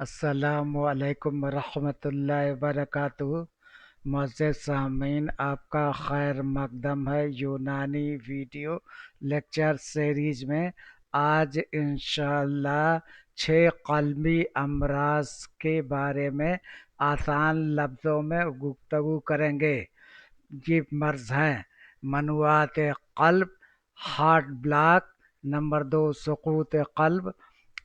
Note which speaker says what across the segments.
Speaker 1: अस्सलामुअलैकुम रहमतुल्लाहि वबरकातुहू। मुअज़्ज़ज़ सामीन, आपका खैर मकदम है यूनानी वीडियो लेक्चर सीरीज में। आज इंशाअल्लाह 6 क़ल्बी अमराज के बारे में आसान लफ्ज़ों में गुफ्तगू करेंगे। ये मर्ज़ हैं: मनुआत क़ल्ब, हार्ट ब्लॉक, नंबर 2 सुकूत क़ल्ब,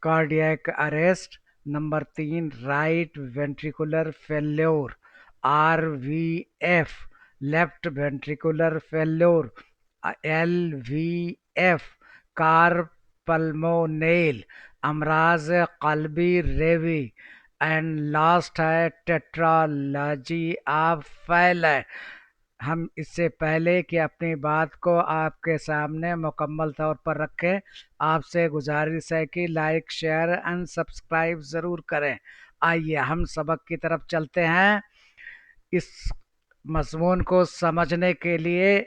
Speaker 1: cardiac arrest, number 3 right ventricular failure, RVF, left ventricular failure, LVF, cor pulmonale, अमराज क़ल्बी रेवी, एंड लास्ट है टेट्रालॉजी ऑफ फैलर। हम इससे पहले कि अपनी बात को आपके सामने मुकम्मल तौर पर रखें, आपसे गुजारिश है कि लाइक शेयर एंड सब्सक्राइब ज़रूर करें। आइए हम सबक की तरफ चलते हैं। इस मज़मून को समझने के लिए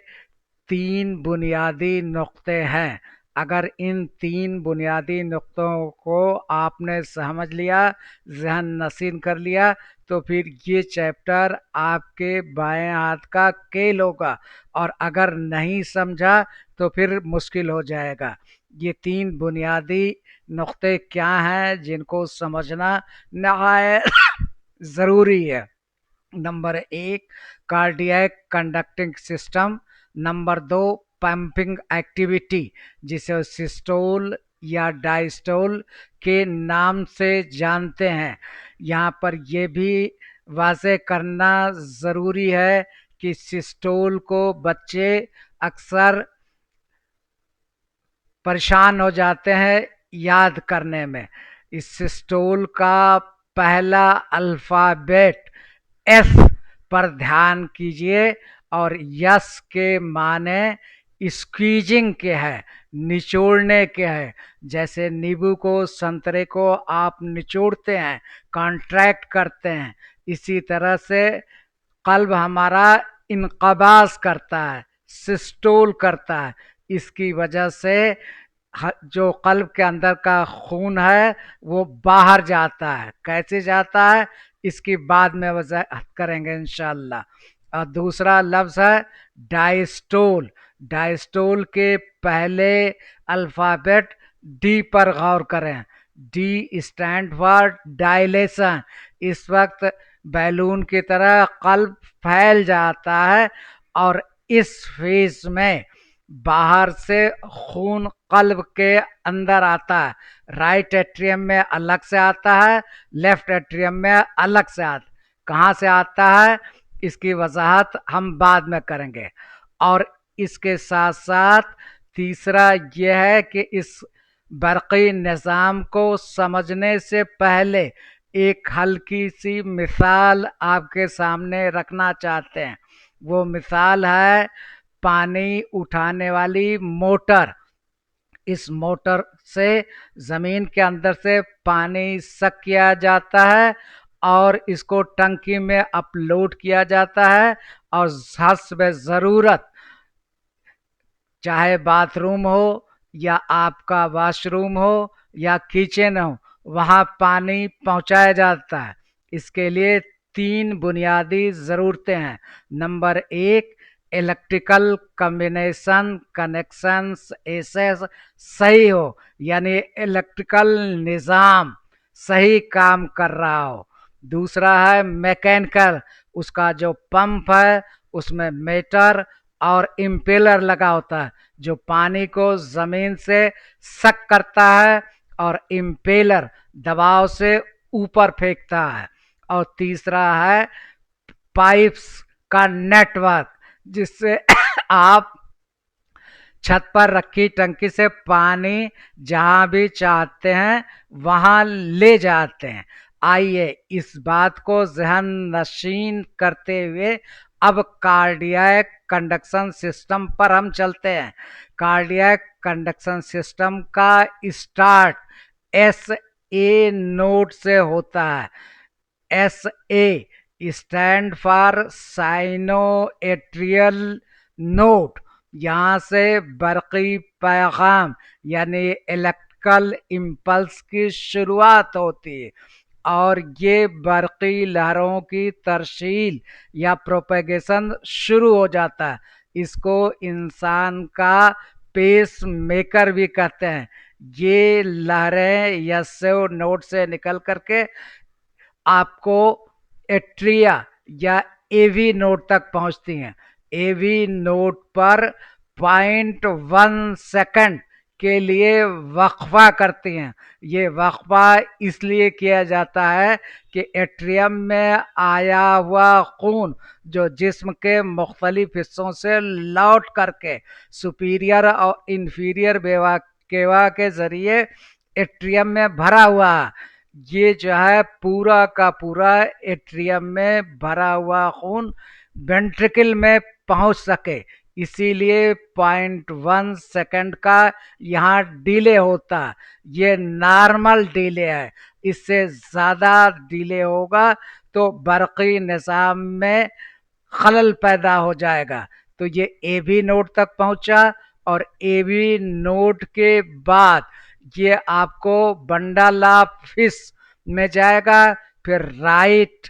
Speaker 1: 3 बुनियादी नुक्ते हैं। अगर इन 3 बुनियादी नुक्तों को आपने समझ लिया, ज़हन नशीन कर लिया, तो फिर ये चैप्टर आपके बाएं हाथ का खेल होगा, और अगर नहीं समझा तो फिर मुश्किल हो जाएगा। ये 3 बुनियादी नुक्ते क्या हैं जिनको समझना नहायत ज़रूरी है? Number 1 cardiac conducting system, number 2 pumping activity, जिसे सिस्टोल या डायस्टोल के नाम से जानते हैं। यहाँ पर यह भी वाज़ेह करना ज़रूरी है कि सिस्टोल को बच्चे अक्सर परेशान हो जाते हैं याद करने में। इस सिस्टोल का पहला अल्फ़ाबेट एस पर ध्यान कीजिए, और यस के माने स्क्वीजिंग के है, निचोड़ने के है। जैसे नींबू को, संतरे को आप निचोड़ते हैं, कॉन्ट्रैक्ट करते हैं, इसी तरह से कल्ब हमारा इनक़बाज़ करता है, सिस्टोल करता है। इसकी वजह से जो कल्ब के अंदर का खून है वो बाहर जाता है। कैसे जाता है इसकी बाद में वज़ाहत करेंगे इंशाअल्लाह। और दूसरा लफ्ज़ है डायस्टोल। डायस्टोल के पहले अल्फ़ाबेट डी पर गौर करें। D stand for dilation. इस वक्त बैलून की तरह कल्ब फैल जाता है, और इस फेज में बाहर से खून कल्ब के अंदर आता है। राइट एट्रियम में अलग से आता है, लेफ्ट एट्रियम में अलग से आता। कहाँ से आता है इसकी वजाहत हम बाद में करेंगे। और इसके साथ साथ तीसरा यह है कि इस बरक़ी निज़ाम को समझने से पहले एक हल्की सी मिसाल आपके सामने रखना चाहते हैं। वो मिसाल है पानी उठाने वाली मोटर। इस मोटर से ज़मीन के अंदर से पानी सक किया जाता है और इसको टंकी में अपलोड किया जाता है, और हस्ब ज़रूरत, चाहे बाथरूम हो या आपका वॉशरूम हो या किचन हो, वहाँ पानी पहुँचाया जाता है। इसके लिए 3 बुनियादी ज़रूरतें हैं। नंबर 1 इलेक्ट्रिकल कम्बिनेशन कनेक्शंस ऐसे सही हो, यानी इलेक्ट्रिकल निज़ाम सही काम कर रहा हो। दूसरा है मैकेनिकल, उसका जो पंप है उसमें मीटर और इम्पेलर लगा होता है जो पानी को ज़मीन से सक करता है, और इम्पेलर दबाव से ऊपर फेंकता है। और तीसरा है पाइप्स का नेटवर्क, जिससे आप छत पर रखी टंकी से पानी जहाँ भी चाहते हैं वहाँ ले जाते हैं। आइए इस बात को ज़हन नशीन करते हुए अब कार्डियक कंडक्शन सिस्टम पर हम चलते हैं। कार्डियक कंडक्शन सिस्टम का स्टार्ट SA नोड से होता है। SA stand for cyano atrial node. यहाँ से बरक़ी पैगाम यानी इलेक्ट्रिकल इम्पल्स की शुरुआत होती है। और ये बरक़ी लहरों की तरसील या प्रोपेगेशन शुरू हो जाता है। इसको इंसान का पेस मेकर भी कहते हैं। ये लहरें यस्से नोड से निकल करके आपको एट्रिया या एवी नोड तक पहुंचती हैं। एवी नोड पर 0.1 सेकंड के लिए वक्फा करती हैं। ये वक्फा इसलिए किया जाता है कि एट्रियम में आया हुआ खून जो जिस्म के मुख्तलिफ हिस्सों से लौट करके सुपीरियर और इन्फीरियर केवा के जरिए एट्रियम में भरा हुआ है। ये जो है पूरा का पूरा एट्रियम में भरा हुआ खून वेंट्रिकल में पहुंच सके, इसीलिए 0.1 सेकंड का यहाँ डिले होता है। ये नॉर्मल डिले है। इससे ज़्यादा डिले होगा तो बरक़ी निज़ाम में खलल पैदा हो जाएगा। तो ये एवी नोड तक पहुंचा और एवी नोड के बाद ये आपको बंडल ऑफ फिश में जाएगा, फिर राइट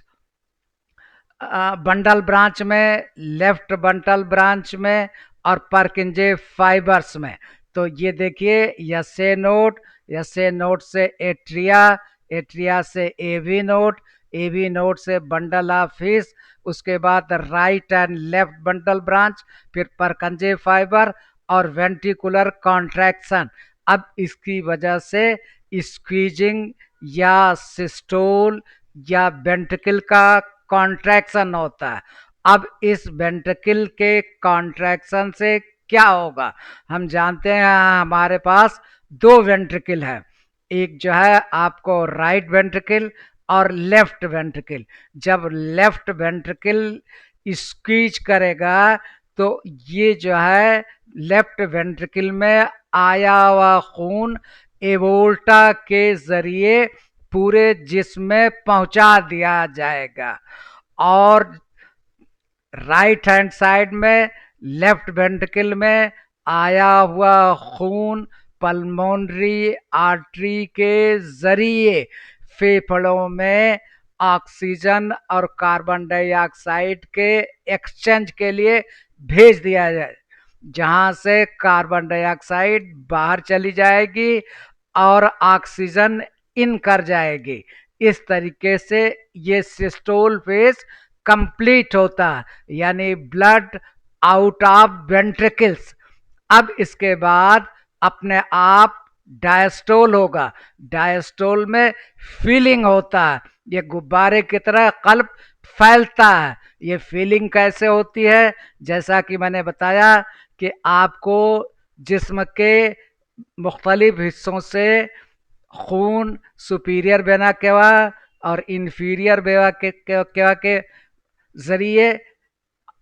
Speaker 1: बंडल ब्रांच में, लेफ्ट बंडल ब्रांच में और परकिंजे फाइबर्स में। तो ये देखिए यसे नोड से एट्रिया, एट्रिया से एवी नोड से बंडल ऑफ फिश, उसके बाद right and left bundle branch, फिर परकंजे फाइबर और वेंट्रिकुलर कॉन्ट्रैक्शन। अब इसकी वजह से स्क्वीजिंग या सिस्टोल या वेंट्रिकल का कॉन्ट्रैक्शन होता है। अब इस वेंट्रिकल के कॉन्ट्रैक्शन से क्या होगा? हम जानते हैं हमारे पास दो वेंट्रिकल है, एक जो है आपको राइट वेंट्रिकल और लेफ्ट वेंट्रिकल। जब लेफ्ट वेंट्रिकल स्क्वीज करेगा तो ये जो है लेफ्ट वेंट्रिकल में आया हुआ खून एवोल्टा के जरिए पूरे जिस्म में पहुंचा दिया जाएगा और राइट हैंड साइड में लेफ्ट वेंट्रिकल में आया हुआ खून पल्मोनरी आर्टरी के जरिए फेफड़ों में ऑक्सीजन और कार्बन डाइऑक्साइड के एक्सचेंज के लिए भेज दिया जाए, जहां से कार्बन डाइऑक्साइड बाहर चली जाएगी और ऑक्सीजन इन कर जाएगी। इस तरीके से ये सिस्टोल फेज कंप्लीट होता है, यानी ब्लड आउट ऑफ वेंट्रिकल्स। अब इसके बाद अपने आप डायस्टोल होगा। डायस्टोल में फीलिंग होता है, ये गुब्बारे की तरह कल्प फैलता है। ये फीलिंग कैसे होती है? जैसा कि मैंने बताया कि आपको जिस्म के मुख्तलिफ हिस्सों से खून सुपीरियर वेना केवा और इन्फीरियर केवा के जरिए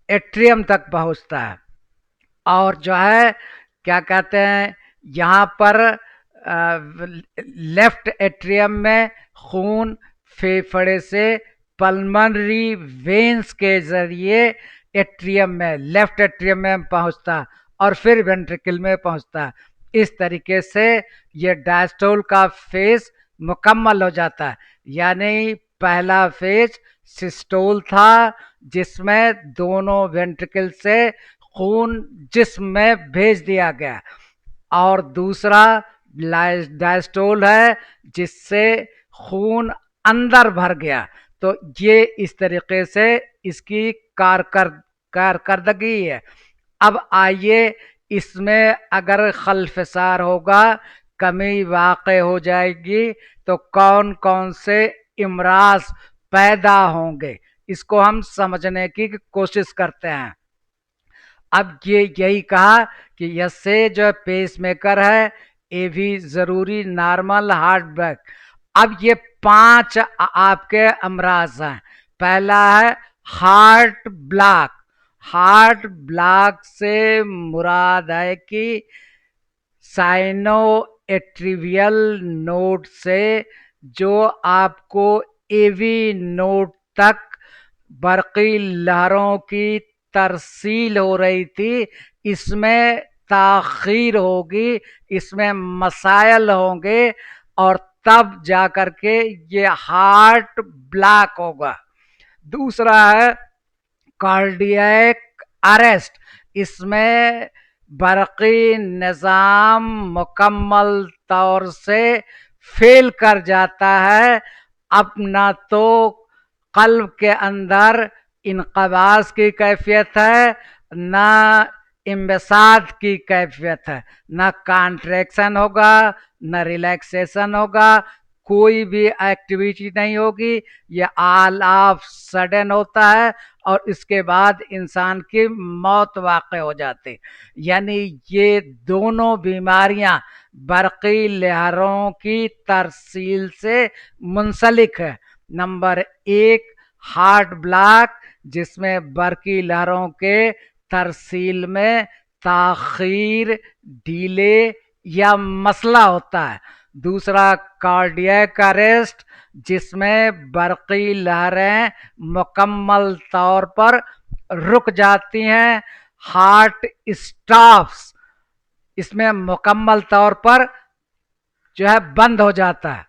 Speaker 1: एट्रियम तक पहुंचता है और जो है क्या कहते हैं यहाँ पर लेफ्ट एट्रियम में खून फेफड़े से पल्मोनरी वेन्स के जरिए एट्रियम में, लेफ्ट एट्रियम में पहुंचता और फिर वेंट्रिकल में पहुंचता। इस तरीके से ये डायस्टोल का फेज मुकम्मल हो जाता है। यानी पहला फेज सिस्टोल था जिसमें दोनों वेंट्रिकल से खून जिस्म में भेज दिया गया, और दूसरा डायस्टोल है जिससे खून अंदर भर गया। तो ये इस तरीके से इसकी कारकर्दगी है। अब आइए इसमें अगर खलफसार होगा, कमी वाक़ हो जाएगी तो कौन कौन से इमराज पैदा होंगे, इसको हम समझने की कोशिश करते हैं। अब ये यही कहा कि यसे जो पेस मेकर है, ये भी जरूरी नॉर्मल हार्ट ब्रेक। अब ये 5 आपके अमराज हैं। पहला है हार्ट ब्लॉक। हार्ट ब्लॉक से मुराद है कि साइनो एट्रिवियल नोड से जो आपको एवी नोड तक बरक़ी लहरों की तरसील हो रही थी, इसमें ताख़ीर होगी, इसमें मसाइल होंगे और तब जा करके ये हार्ट ब्लॉक होगा। दूसरा है कार्डियक अरेस्ट। इसमें बरक़ी निज़ाम मुकम्मल तौर से फेल कर जाता है। अब ना तो क़ल्ब के अंदर इनक़बाज़ की कैफ़ियत है, ना इंबसात की कैफ़ियत है, ना कॉन्ट्रैक्शन होगा, ना रिलैक्सेशन होगा, कोई भी एक्टिविटी नहीं होगी। ये ऑल ऑफ सडन होता है और इसके बाद इंसान की मौत वाक़ हो जाती। यानी ये दोनों बीमारियां बरक़ी लहरों की तरसील से मुंसलिक है। नंबर एक हार्ट ब्लॉक, जिसमें बरक़ी लहरों के तरसील में ताख़ीर, डीले या मसला होता है। दूसरा कार्डियक अरेस्ट, जिसमें बरक़ी लहरें मुकम्मल तौर पर रुक जाती हैं, हार्ट स्टॉप्स, इसमें मुकम्मल तौर पर जो है बंद हो जाता है।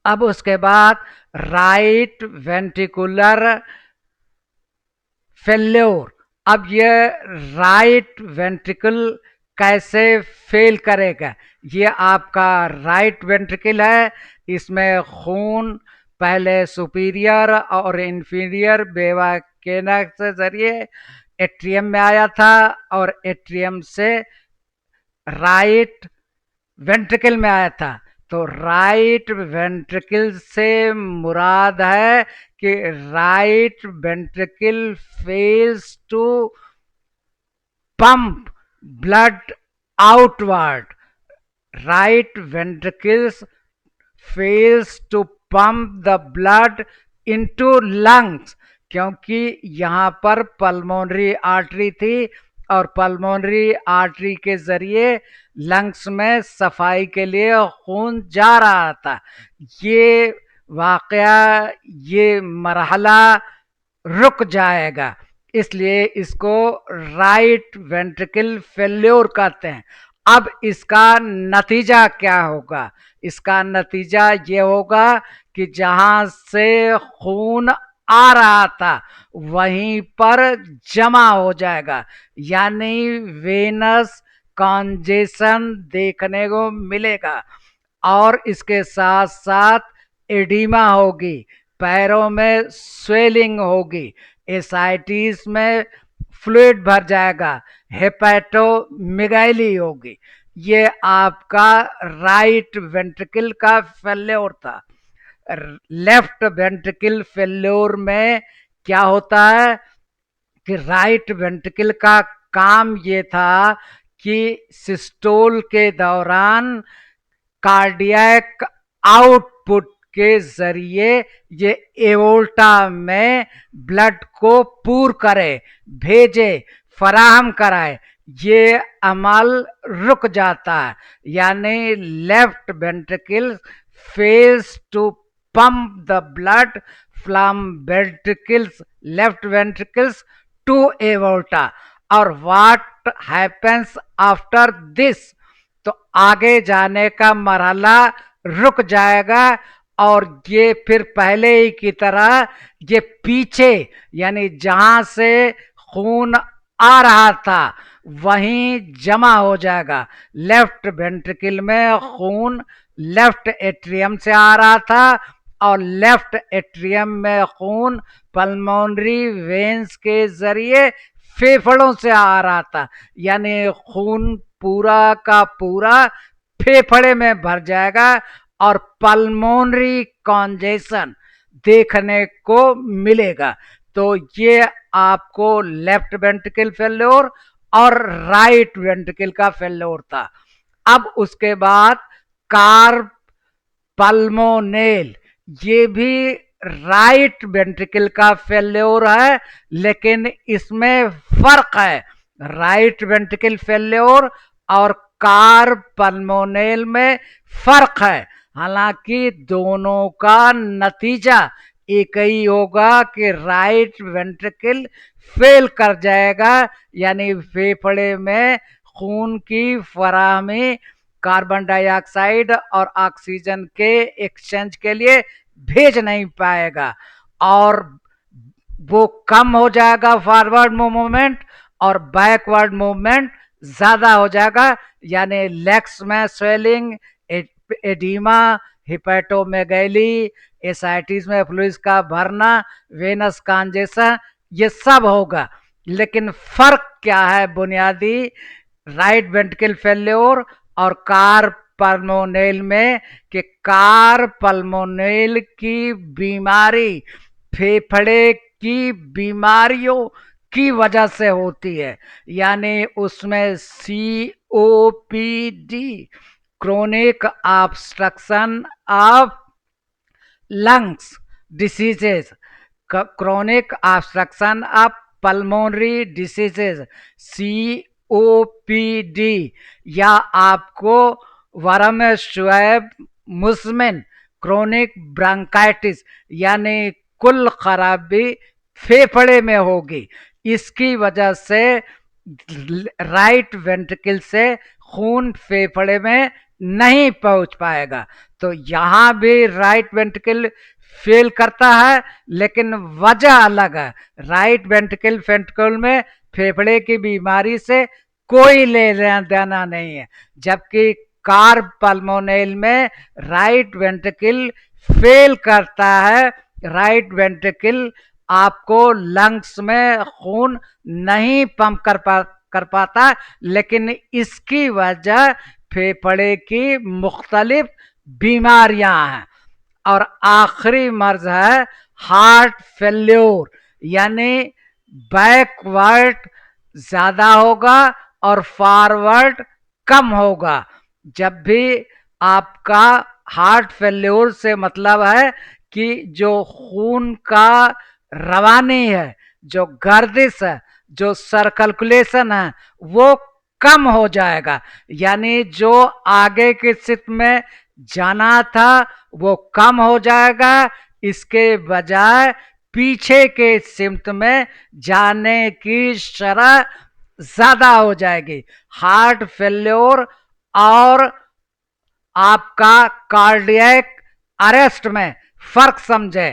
Speaker 1: अब उसके बाद राइट वेंट्रिकुलर फेल्योर। अब ये राइट वेंट्रिकल कैसे फेल करेगा? ये आपका राइट वेंट्रिकल है, इसमें खून पहले सुपीरियर और इंफीरियर वेना केवा के जरिए एट्रियम में आया था और एट्रियम से राइट वेंट्रिकल में आया था। तो राइट वेंट्रिकल से मुराद है कि right ventricle fails to pump blood outward. Right ventricles fails to pump the blood into lungs, क्योंकि यहाँ पर पल्मोनरी आर्टरी थी और पल्मोनरी आर्टरी के जरिए लंग्स में सफाई के लिए खून जा रहा था। ये वाकया, ये मरहला रुक जाएगा, इसलिए इसको राइट वेंट्रिकल फेल्योर कहते हैं। अब इसका नतीजा क्या होगा? इसका नतीजा ये होगा कि जहां से खून आ रहा था वहीं पर जमा हो जाएगा, यानी वेनस कॉन्जेशन देखने को मिलेगा। और इसके साथ साथ एडिमा होगी, पैरों में स्वेलिंग होगी, एसाइटिस में फ्लूइड भर जाएगा, हेपेटोमेगाली होगी। ये आपका राइट वेंट्रिकल का फेल्योर था। लेफ्ट वेंट्रिकल फेल्योर में क्या होता है कि राइट वेंट्रिकल का काम ये था कि सिस्टोल के दौरान कार्डियक आउटपुट के जरिए ये एवोल्टा में ब्लड को पूर करे, भेजे, फराहम कराए। ये अमल रुक जाता है, यानी left ventricle fails to pump the blood from ventricles, left ventricles to aorta. और व्हाट हैपेंस आफ्टर दिस? तो आगे जाने का मरहला रुक जाएगा और ये फिर पहले ही की तरह ये पीछे, यानी जहां से खून आ रहा था वहीं जमा हो जाएगा। लेफ्ट वेंट्रिकल में खून लेफ्ट एट्रियम से आ रहा था और लेफ्ट एट्रियम में खून पल्मोनरी वेन्स के जरिए फेफड़ों से आ रहा था, यानी खून पूरा का पूरा फेफड़े में भर जाएगा और पल्मोनरी कॉन्जेशन देखने को मिलेगा। तो ये आपको लेफ्ट वेंट्रिकल फेल्योर और राइट वेंट्रिकल का फेल्योर था। अब उसके बाद कार्प पल्मोनेल, ये भी राइट वेंट्रिकल का फेल्योर है, लेकिन इसमें फर्क है। राइट वेंट्रिकल फेल्योर और कार्प पल्मोनेल में फर्क है, हालांकि दोनों का नतीजा एक ही होगा कि राइट वेंट्रिकल फेल कर जाएगा, यानी फेफड़े में खून की फराहमी कार्बन डाइऑक्साइड और ऑक्सीजन के एक्सचेंज के लिए भेज नहीं पाएगा और वो कम हो जाएगा फॉरवर्ड मूवमेंट और बैकवर्ड मूवमेंट ज्यादा हो जाएगा, यानी लेग्स में स्वेलिंग, एडीमा, हिपेटोमेगैली, एसाइटिस में फ्लूइड्स का भरना, वेनस कांजेशन, ये सब होगा। लेकिन फर्क क्या है बुनियादी राइट वेंट्रिकल फेल्योर और कार पल्मोनेल में, कि कार पल्मोनेल की बीमारी फेफड़े की बीमारियों की वजह से होती है, यानी उसमें COPD, chronic obstruction of lungs diseases, chronic obstruction of pulmonary diseases, COPD, या आपको वर्म श्वेब मुस्मिन, क्रोनिक ब्रांकाइटिस, यानी कुल खराबी फेफड़े में होगी। इसकी वजह से राइट वेंट्रिकल से खून फेफड़े में नहीं पहुंच पाएगा। तो यहां भी राइट वेंट्रिकल फेल करता है, लेकिन वजह अलग है। राइट वेंट्रिकल में फेफड़े की बीमारी से कोई लेना देना नहीं है, जबकि कार्ब पल्मोनेल में राइट वेंट्रिकल फेल करता है। राइट वेंट्रिकल आपको लंग्स में खून नहीं पंप कर पाता, लेकिन इसकी वजह फेफड़े की मुख्तलिफ बीमारियां हैं। और आखिरी मर्ज है हार्ट फेल्योर, यानी बैकवर्ड ज्यादा होगा और फॉरवर्ड कम होगा। जब भी आपका हार्ट फेल्योर से मतलब है कि जो खून का रवानी है, जो गर्दिश है, जो सर्कुलेशन है, वो कम हो जाएगा, यानी जो आगे की स्थिति में जाना था वो कम हो जाएगा। इसके बजाय पीछे के सिम्त में जाने की शरह ज्यादा हो जाएगी। हार्ट फेल्योर और आपका कार्डियक अरेस्ट में फर्क समझे।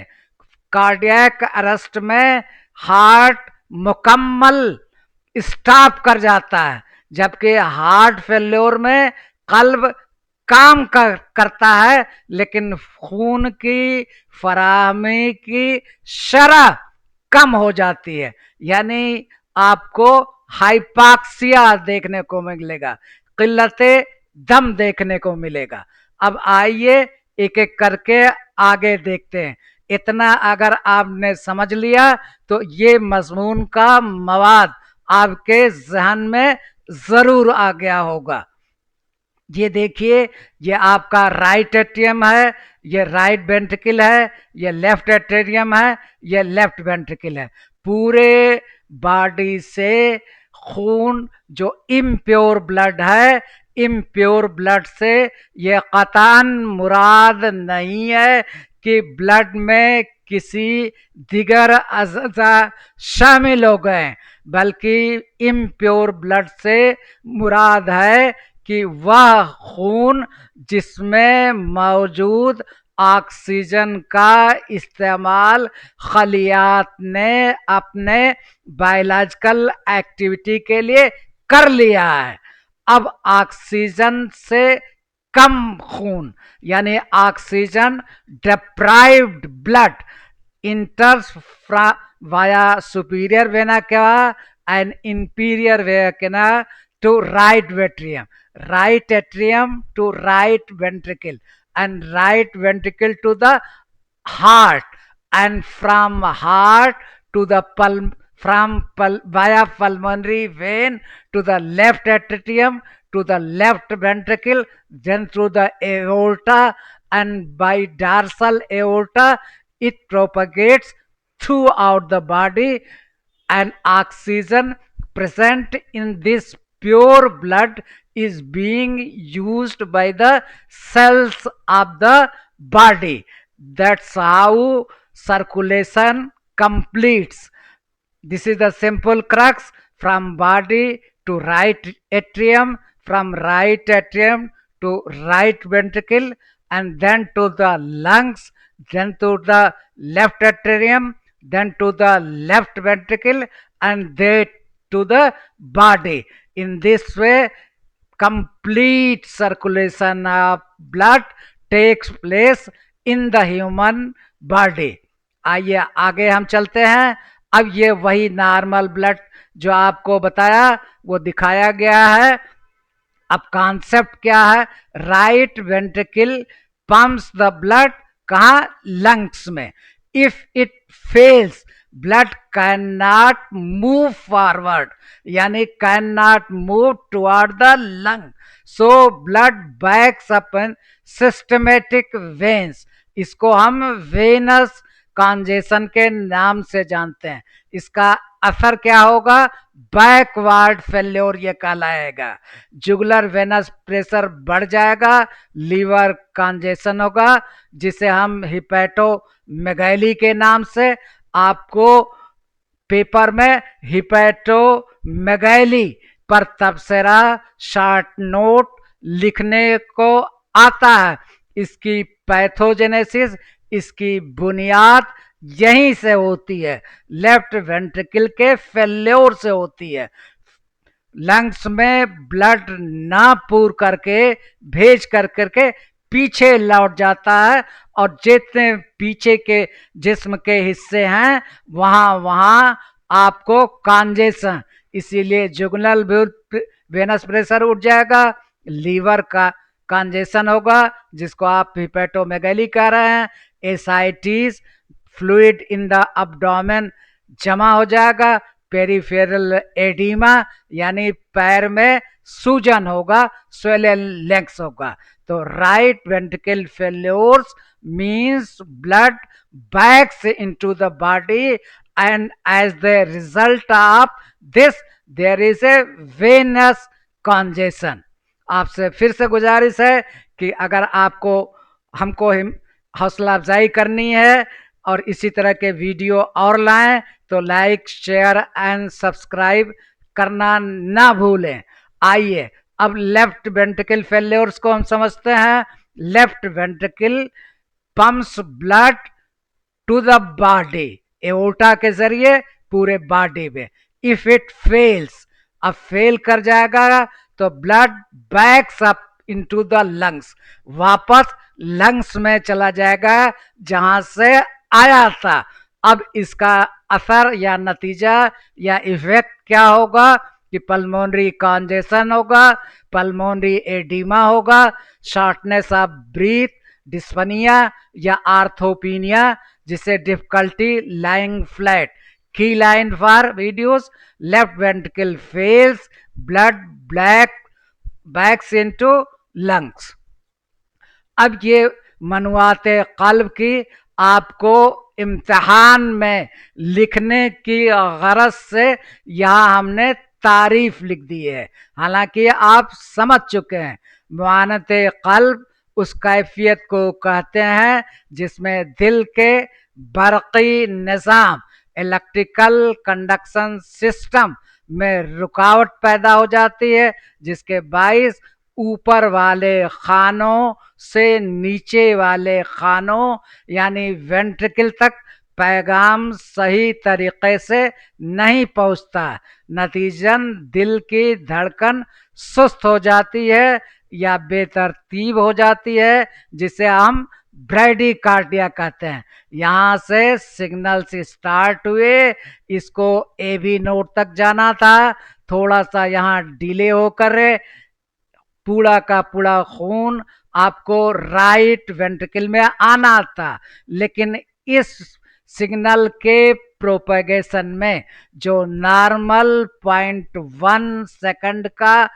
Speaker 1: कार्डियक अरेस्ट में हार्ट मुकम्मल स्टॉप कर जाता है, जबकि हार्ट फेल्योर में कल्ब काम करता है, लेकिन खून की फराहमी की शरह कम हो जाती है, यानी आपको हाइपॉक्सिया देखने को मिलेगा, किल्लते दम देखने को मिलेगा। अब आइए एक एक करके आगे देखते हैं। इतना अगर आपने समझ लिया तो ये मजमून का मवाद आपके जहन में जरूर आ गया होगा। ये देखिए, ये आपका राइट एट्रियम है, ये राइट वेंट्रिकल है, ये लेफ्ट एट्रियम है, ये लेफ्ट वेंट्रिकल है। पूरे बॉडी से खून जो इम्प्योर ब्लड है, इम्प्योर ब्लड से ये कतान मुराद नहीं है कि ब्लड में किसी दिगर अज़ा शामिल हो गए, बल्कि इम्प्योर ब्लड से मुराद है कि वह खून जिसमें मौजूद ऑक्सीजन का इस्तेमाल खलियात ने अपने बायोलॉजिकल एक्टिविटी के लिए कर लिया है। अब ऑक्सीजन से कम खून, यानी oxygen deprived blood इंटर्स via superior vena cava and inferior vena cava to right atrium, right atrium to right ventricle, and right ventricle to the heart, and from heart to the via pulmonary vein to the left atrium to the left ventricle, then through the aorta, and by dorsal aorta it propagates throughout the body, and oxygen present in this pure blood is being used by the cells of the body. That's how circulation completes. This is the simple crux: from body to right atrium, from right atrium to right ventricle, and then to the lungs, then to the left atrium, then to the left ventricle, and then to the body. In this way, complete circulation of blood takes place in the human body. आइए आगे हम चलते हैं। अब ये वही normal blood जो आपको बताया वो दिखाया गया है। अब कॉन्सेप्ट क्या है? Right ventricle pumps the blood कहा? लंग्स में। If it fails, blood can not move forward, यानी can not move toward the lung, so blood backs up in systematic veins. इसको हम वेनस कॉन्जेशन के नाम से जानते हैं। इसका असर क्या होगा? बैकवर्ड फेल्योर ये कहलाएगा। जुगुलर वेनस प्रेशर बढ़ जाएगा, लीवर कॉन्जेशन होगा, जिसे हम हिपैटोमेगैली के नाम से आपको पेपर में हिपैटोमेगैली पर तबसरा शॉर्ट नोट लिखने को आता है। इसकी पैथोजेनेसिस, इसकी बुनियाद यहीं से होती है, लेफ्ट वेंट्रिकल के फेल्योर से होती है। लंग्स में ब्लड ना पूर करके भेज करके पीछे लौट जाता है, और जितने पीछे के जिस्म के हिस्से हैं वहां वहां आपको कॉन्जेशन, इसीलिए जुगनल वेनस प्रेशर उठ जाएगा, लीवर का कॉन्जेशन होगा जिसको आप हिपैटोमेगैली कह रहे हैं, ascites, fluid in the abdomen जमा हो जाएगा, पेरिफेरल एडिमा यानी पैर में सूजन होगा, स्वेलन लेग्स होगा। तो right ventricle failures means blood backs into the body, and as the result of this there is a venous congestion. आपसे फिर से गुजारिश है कि अगर आपको हमको हौसला अफजाई करनी है और इसी तरह के वीडियो और लाएं तो लाइक, शेयर एंड सब्सक्राइब करना ना भूलें। आइए अब लेफ्ट वेंट्रिकल फेल्योर्स को हम समझते हैं। Left ventricle pumps blood to the body, aorta के जरिए पूरे बॉडी में। इफ इट फेल्स, अब फेल कर जाएगा तो blood backs up into the lungs, वापस लंग्स में चला जाएगा जहां से आया था। अब इसका असर या नतीजा या इफेक्ट क्या होगा कि पल्मोनरी कॉन्जेशन होगा, पल्मोनरी एडिमा होगा, शॉर्टनेस ऑफ ब्रीथ, डिस्पनिया या आर्थोपिनिया, जिसे डिफिकल्टी लाइंग फ्लैट। की line for videos, left ventricle fails, blood backs into lungs. अब ये मनुआते कल्ब की आपको इम्तिहान में लिखने की गरज से यहाँ हमने तारीफ लिख दी है, हालांकि आप समझ चुके हैं। मुआनते कल्ब उस कैफियत को कहते हैं जिसमें दिल के बरक़ी निज़ाम, इलेक्ट्रिकल कंडक्शन सिस्टम में रुकावट पैदा हो जाती है, जिसके बाइस ऊपर वाले खानों से नीचे वाले खानों यानी वेंट्रिकल तक पैगाम सही तरीके से नहीं पहुंचता। नतीजन दिल की धड़कन सुस्त हो जाती है या बेतरतीब हो जाती है, जिसे हम ब्रैडीकार्डिया कहते हैं। यहाँ से सिग्नल्स स्टार्ट हुए, इसको एबी नोड तक जाना था, थोड़ा सा यहाँ डिले होकर पूरा का पूरा खून आपको राइट वेंट्रिकल में आना था, लेकिन इस सिग्नल के प्रोपेगेशन में जो नॉर्मल 0.1 सेकंड का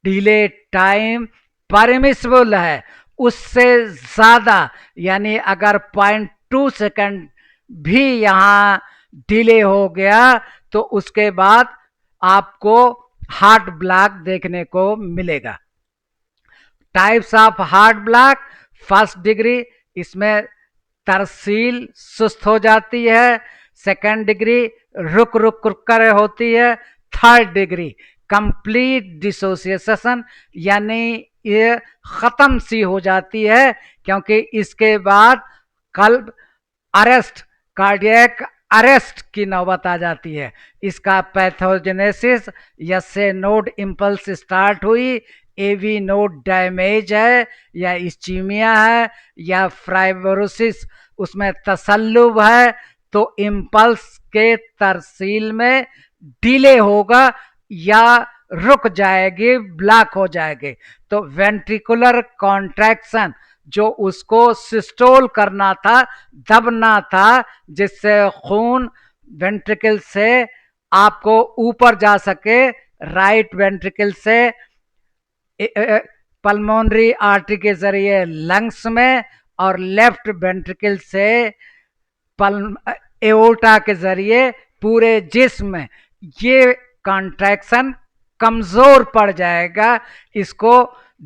Speaker 1: डिले टाइम परमिसिबल है, उससे ज़्यादा यानी अगर 0.2 सेकंड भी यहाँ डिले हो गया तो उसके बाद आपको हार्ट ब्लॉक देखने को मिलेगा। Types of heart block, first degree, इसमें तरसील सुस्त हो जाती है, सेकंड डिग्री रुक रुक कर होती है, थर्ड डिग्री कंप्लीट डिसोसिएशन यानी ये खत्म सी हो जाती है, क्योंकि इसके बाद कल्ब अरेस्ट, कार्डियक अरेस्ट की नौबत आ जाती है। इसका पैथोजेनेसिस यस से नोड इम्पल्स स्टार्ट हुई, एवी नोड डैमेज है या इस्चीमिया है या फाइब्रोसिस उसमें तसल्लुब है, तो इम्पल्स के तरसील में डिले होगा या रुक जाएगी, ब्लॉक हो जाएगी। तो वेंट्रिकुलर कॉन्ट्रैक्शन जो उसको सिस्टोल करना था, दबना था, जिससे खून वेंट्रिकल से आपको ऊपर जा सके, राइट वेंट्रिकल से पल्मोनरी आर्टरी के जरिए लंग्स में और लेफ्ट वेंट्रिकल से एओर्टा के जरिए पूरे जिस्म में, ये कॉन्ट्रैक्शन कमजोर पड़ जाएगा। इसको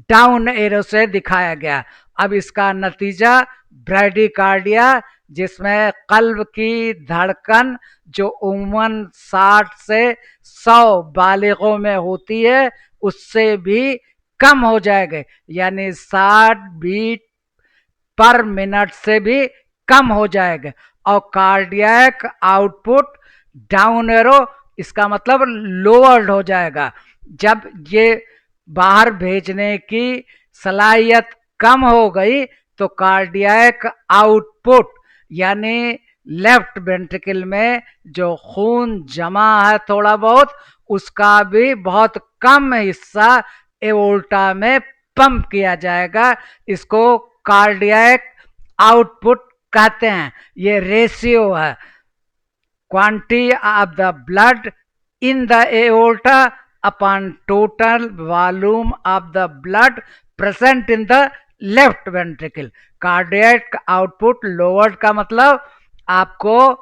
Speaker 1: डाउन एरो से दिखाया गया। अब इसका नतीजा ब्रैडीकार्डिया, जिसमें कल्ब की धड़कन जो उमूमन 60 से 100 बालिगों में होती है उससे भी कम हो जाएगा, यानी 60 बीट पर मिनट से भी कम हो जाएगा। और कार्डियक आउटपुट डाउन एरो, इसका मतलब लोअर्ड हो जाएगा। जब ये बाहर भेजने की सलाहियत कम हो गई तो कार्डियक आउटपुट यानी लेफ्ट वेंट्रिकल में जो खून जमा है थोड़ा बहुत, उसका भी बहुत कम हिस्सा एओर्टा में पंप किया जाएगा। इसको कार्डियक आउटपुट कहते हैं। ये रेशियो है, quantity of the blood in the aorta upon total volume of the blood present in the left ventricle. Cardiac output lowered का मतलब आपको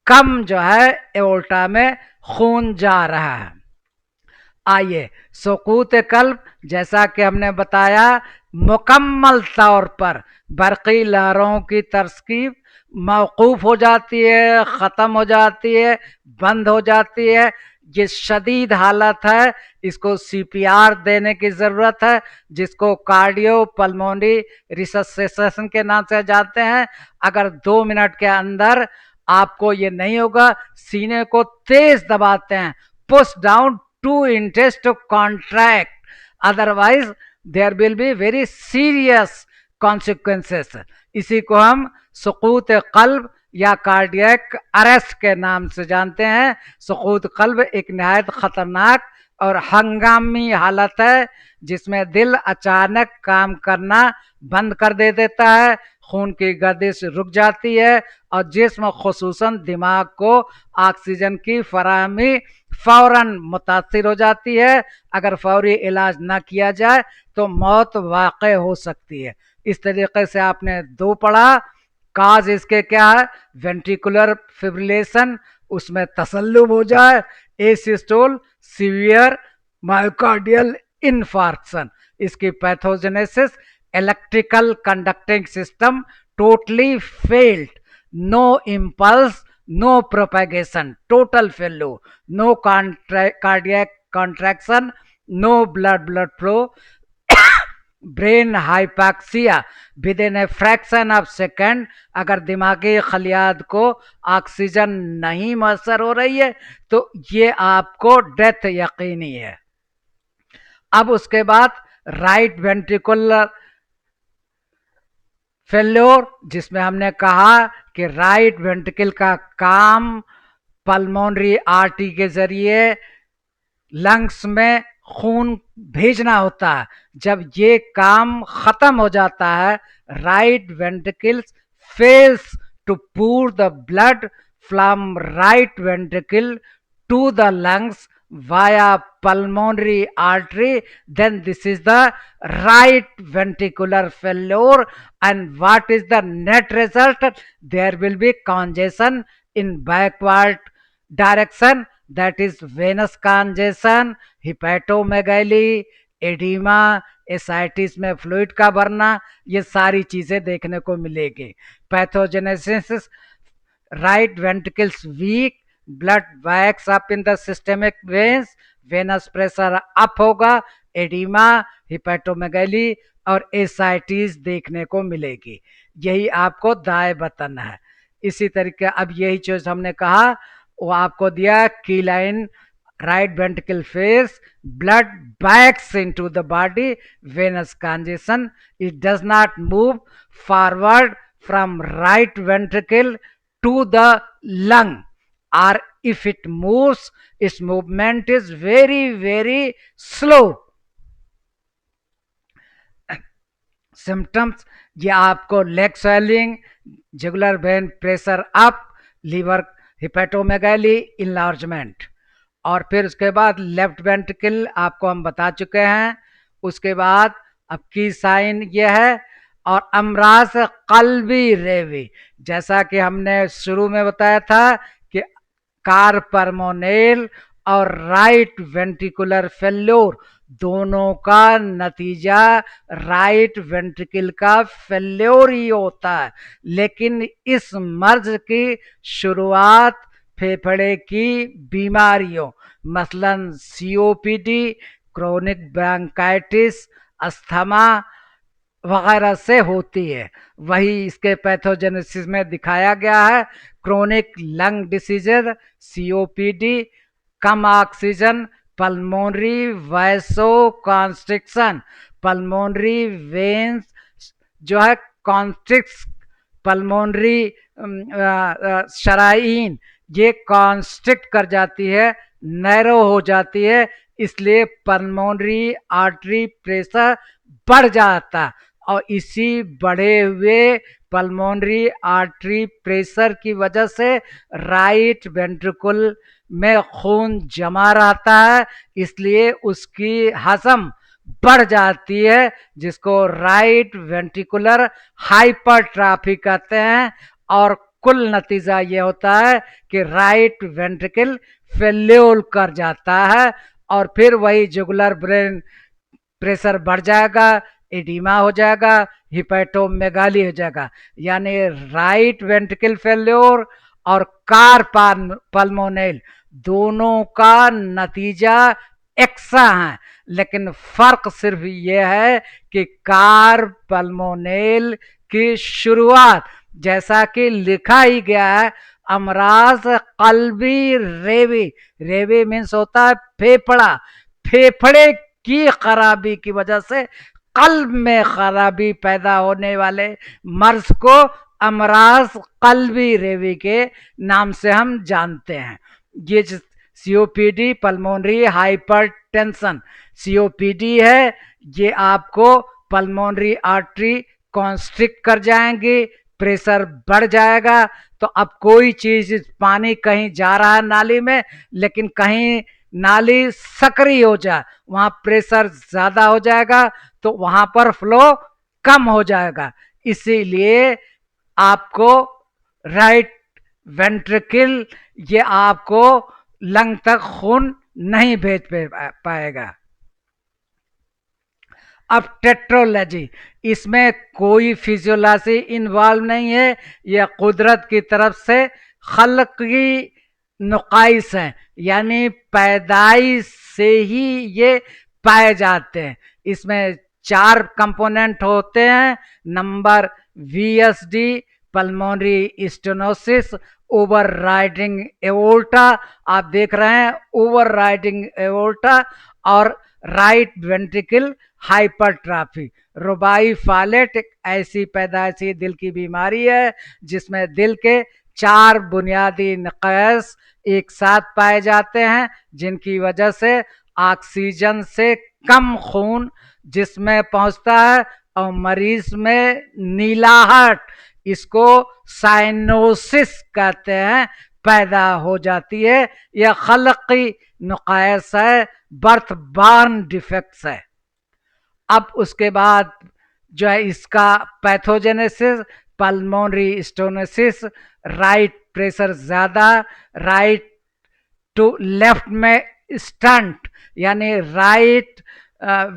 Speaker 1: कम जो है एओर्टा में खून जा रहा है। आइए, सुकूत कल्ब जैसा कि हमने बताया मुकम्मल तौर पर बरक़ी लहरों की तरकीब मौकूफ़ हो जाती है, ख़त्म हो जाती है, बंद हो जाती है। ये शदीद हालत है, इसको सीपीआर देने की ज़रूरत है, जिसको कार्डियो पल्मोनरी रिससिटेशन के नाम से जानते हैं। अगर 2 मिनट के अंदर आपको ये नहीं होगा, सीने को तेज दबाते हैं, पुश डाउन टू इंटेस्ट to contract, otherwise there will be very serious consequences. इसी को हम सुकूत कल्ब या कार्डियक अरेस्ट के नाम से जानते हैं। सुकूत कल्ब एक नहायत खतरनाक और हंगामी हालत है, जिसमें दिल अचानक काम करना बंद कर देता है, खून की गर्दिश रुक जाती है और जिस्म खुसूसन दिमाग को ऑक्सीजन की फराहमी फौरन मुतासिर हो जाती है। अगर फौरी इलाज न किया जाए तो मौत वाक़ई हो सकती है। इस तरीके से आपने 2 पढ़ा। काज इसके क्या है? वेंट्रिकुलर फिब्रिलेशन, उसमें तसल्लुब हो जाए, एसिस्टोल, सीवियर मायोकार्डियल इन्फार्क्शन। इसकी pathogenesis electrical conducting system totally failed, no impulse, no propagation, total failure, no cardiac contraction, no blood flow, brain hypoxia within a fraction of second. अगर दिमागी खलियात को oxygen नहीं मैसर हो रही है तो ये आपको डेथ यकीनी है। अब उसके बाद राइट वेंट्रिकुलर फेल्योर, जिसमें हमने कहा कि राइट वेंट्रिकल का काम पल्मोनरी आर्टरी के जरिए लंग्स में खून भेजना होता है। जब ये काम खत्म हो जाता है, right ventricle fails to pour the blood from right ventricle to the lungs via pulmonary artery, then this is the right ventricular failure. And what is the net result? There will be congestion in backward direction, that is venous congestion, hepatomegaly, oedema, ascites में fluid का भरना, ये सारी चीजें देखने को मिलेगी। Pathogenesis, right ventricles weak, blood backs up in the systemic veins, venous pressure up होगा, एडिमा, हिपैटोमेगैली और एसाइटिस देखने को मिलेगी। यही आपको दाएं बतन है। इसी तरीके अब यही चीज हमने कहा वो आपको दिया की line right ventricle phase, blood backs into the body, venous congestion. It does not move forward from right ventricle to the lung, or if it moves, its movement is very slow. Symptoms ये आपको leg swelling, jugular vein pressure up, liver hepatomegaly, enlargement. और फिर उसके बाद left ventricle आपको हम बता चुके हैं। उसके बाद अब की साइन ये है और अमराज कल्बी रेवी, जैसा कि हमने शुरू में बताया था कि कार्परमोनेल और राइट वेंट्रिकुलर फेल्योर दोनों का नतीजा राइट वेंट्रिकल का फेल्योर ही होता है। लेकिन इस मर्ज की शुरुआत फेफड़े की बीमारियों मसलन सीओपीडी, क्रोनिक ब्रोंकाइटिस, अस्थमा वगैरह से होती है। वही इसके पैथोजेनेसिस में दिखाया गया है। क्रोनिक लंग डिसीजेज, सीओपीडी, कम oxygen, pulmonary vaso constriction, pulmonary veins जो है कॉन्स्ट्रिक्स, पल्मोनरी शराइन ये कॉन्स्ट्रिक्ट कर जाती है, नैरो हो जाती है, इसलिए पल्मोनरी आर्टरी प्रेशर बढ़ जाता और इसी बढ़े हुए पल्मोनरी आर्टरी प्रेशर की वजह से राइट वेंट्रिकल में खून जमा रहता है, इसलिए उसकी हजम बढ़ जाती है, जिसको राइट वेंट्रिकुलर हाइपरट्रॉफी कहते हैं। और कुल नतीजा ये होता है कि राइट वेंट्रिकल फेल्योर कर जाता है और फिर वही जुगुलर ब्रेन प्रेशर बढ़ जाएगा, एडिमा हो जाएगा, हिपैटोमेगाली हो जाएगा। यानी राइट वेंट्रिकल फेल्योर और कार्पल्मोनेल दोनों का नतीजा एक सा है, लेकिन फर्क सिर्फ ये है कि कार्पल्मोनेल की शुरुआत जैसा कि लिखा ही गया है अमराज कल्बी रेवी, रेवी मीन्स होता है फेफड़ा, फेफड़े की खराबी की वजह से कल्ब में खराबी पैदा होने वाले मर्ज को अमराज कल्बी रेवी के नाम से हम जानते हैं। ये सीओपीडी पल्मोनरी हाइपरटेंशन सीओपीडी है, ये आपको पल्मोनरी आर्टरी कॉन्स्ट्रिक्ट कर जाएंगी, प्रेशर बढ़ जाएगा। तो अब कोई चीज पानी कहीं जा रहा है नाली में, लेकिन कहीं नाली सक्रिय हो जाए, वहां प्रेशर ज्यादा हो जाएगा तो वहां पर फ्लो कम हो जाएगा। इसीलिए आपको राइट वेंट्रिकल ये आपको लंग तक खून नहीं भेज पाएगा। अब टेट्रोलॉजी, इसमें कोई फिजियोलॉजी इन्वॉल्व नहीं है, यह कुदरत की तरफ से खल्की नुकाइस है, यानी पैदाइश से ही ये पाए जाते हैं। इसमें 4 कंपोनेंट होते हैं। Number VSD pulmonary stenosis, over riding aorta, आप देख रहे हैं ओवर राइडिंग एओर्टा, और राइट वेंट्रिकल हाइपरट्रॉफी। रुबाई फालेट एक ऐसी पैदाइशी दिल की बीमारी है जिसमें दिल के 4 बुनियादी नक़ाइस एक साथ पाए जाते हैं, जिनकी वजह से ऑक्सीजन से कम खून जिसमें पहुंचता है और मरीज में नीलाहट, इसको साइनोसिस कहते हैं, पैदा हो जाती है। यह खल्की नुकाइस है, बर्थ बॉर्न डिफेक्ट्स है। अब उसके बाद जो है इसका pathogenesis, pulmonary stenosis, right pressure ज्यादा, राइट टू लेफ्ट में स्टंट, यानी राइट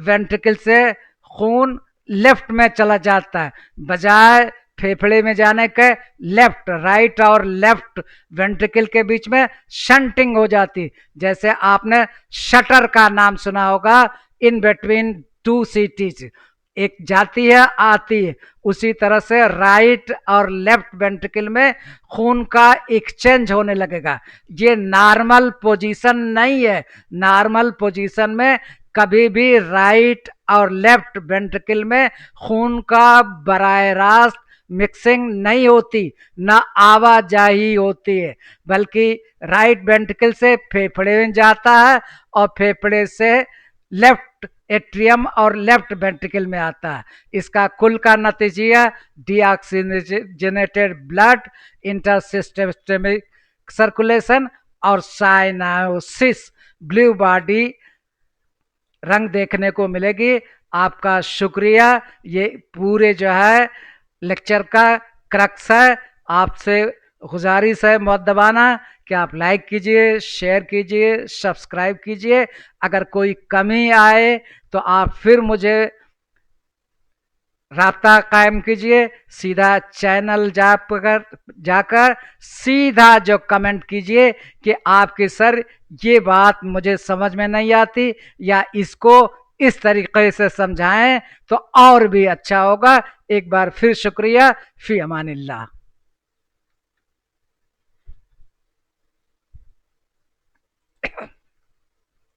Speaker 1: वेंट्रिकल से खून लेफ्ट में चला जाता है, बजाय फेफड़े में जाने के लेफ्ट, राइट और लेफ्ट वेंट्रिकल के बीच में शंटिंग हो जाती, जैसे आपने शटर का नाम सुना होगा, इन बिटवीन 2 सीटीज, एक जाती है आती है। उसी तरह से राइट और लेफ्ट वेंट्रिकल में खून का एक्सचेंज होने लगेगा। ये नॉर्मल पोजीशन नहीं है। नॉर्मल पोजीशन में कभी भी राइट और लेफ्ट वेंट्रिकल में खून का बराह रास्त मिक्सिंग नहीं होती, ना आवाजाही होती है, बल्कि राइट वेंट्रिकल से फेफड़े में जाता है और फेफड़े से लेफ्ट एट्रियम और लेफ्ट वेंट्रिकल में आता है। इसका कुल का नतीजा डीऑक्सीजनेटेड ब्लड, इंटरसिस्टेमिक सर्कुलेशन और साइनोसिस, ब्लू बॉडी रंग देखने को मिलेगी। आपका शुक्रिया। ये पूरे जो है लेक्चर का क्रक्स है। आपसे गुजारिश है मुअद्दबाना कि आप लाइक कीजिए, शेयर कीजिए, सब्सक्राइब कीजिए। अगर कोई कमी आए तो आप फिर मुझे राब्ता कायम कीजिए। सीधा चैनल जाकर सीधा जो कमेंट कीजिए कि आपके सर ये बात मुझे समझ में नहीं आती या इसको इस तरीके से समझाएं तो और भी अच्छा होगा। एक बार फिर शुक्रिया। फी अमानिल्लाह।